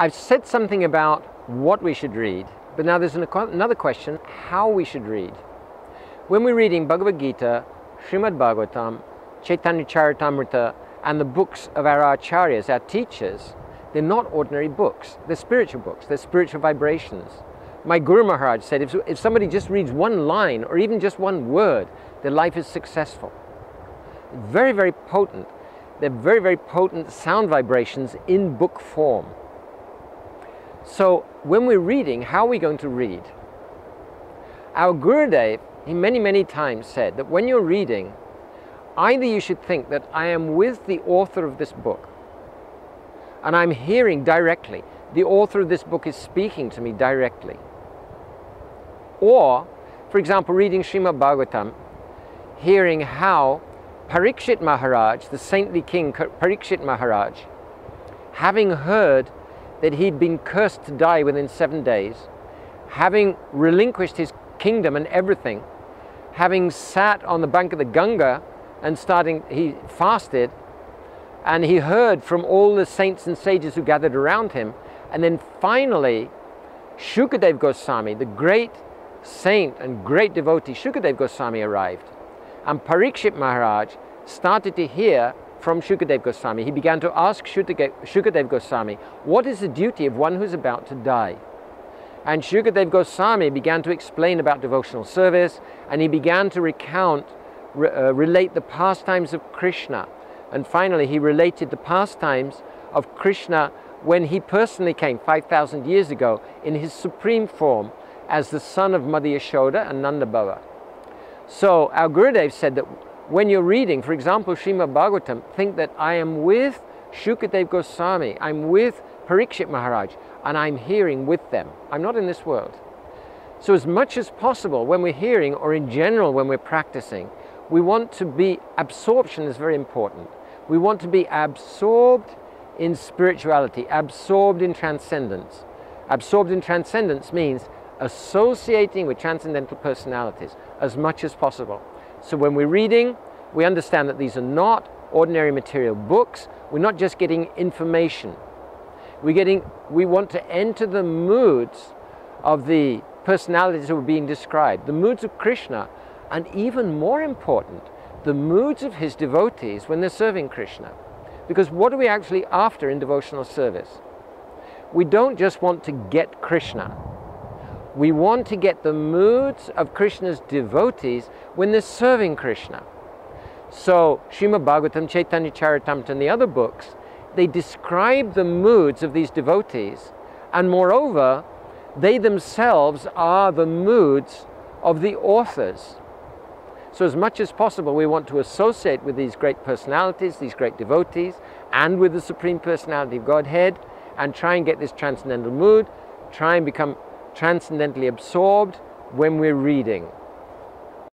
I've said something about what we should read, but now there's another question, how we should read. When we're reading Bhagavad Gita, Srimad Bhagavatam, Chaitanya Charitamrita, and the books of our acharyas, our teachers, they're not ordinary books. They're spiritual books. They're spiritual vibrations. My Guru Maharaj said if somebody just reads one line or even just one word, their life is successful. Very, very potent. They're very, very potent sound vibrations in book form. So when we're reading, how are we going to read? Our Gurudev, he many, many times said that when you're reading, either you should think that I am with the author of this book and I'm hearing directly, the author of this book is speaking to me directly. Or, for example, reading Srimad Bhagavatam, hearing how Parikshit Maharaj, the saintly king Parikshit Maharaj, having heard that he'd been cursed to die within 7 days, having relinquished his kingdom and everything, having sat on the bank of the Ganga and he fasted, and he heard from all the saints and sages who gathered around him, and then finally Shukadev Goswami, the great saint and great devotee Shukadev Goswami, arrived. And Parikshit Maharaj started to hear from Shukadev Goswami. He began to ask Shukadev Goswami, what is the duty of one who's about to die? And Shukadev Goswami began to explain about devotional service, and he began to relate the pastimes of Krishna. And finally he related the pastimes of Krishna when he personally came 5,000 years ago in his supreme form as the son of Mother Yashoda and Nanda Baba. So our Gurudev said that when you're reading, for example, Srimad Bhagavatam, think that I am with Shukadev Goswami, I'm with Parikshit Maharaj, and I'm hearing with them. I'm not in this world. So as much as possible when we're hearing, or in general when we're practicing, we want to be, absorption is very important. We want to be absorbed in spirituality, absorbed in transcendence. Absorbed in transcendence means associating with transcendental personalities as much as possible. So when we're reading, we understand that these are not ordinary material books. We're not just getting information. We want to enter the moods of the personalities who are being described, the moods of Krishna, and even more important, the moods of his devotees when they're serving Krishna. Because what are we actually after in devotional service? We don't just want to get Krishna. We want to get the moods of Krishna's devotees when they're serving Krishna. So Srimad Bhagavatam, Chaitanya Charitamrita, and the other books, they describe the moods of these devotees, and moreover, they themselves are the moods of the authors. So as much as possible, we want to associate with these great personalities, these great devotees, and with the Supreme Personality of Godhead, and try and get this transcendental mood, try and become transcendently absorbed when we're reading.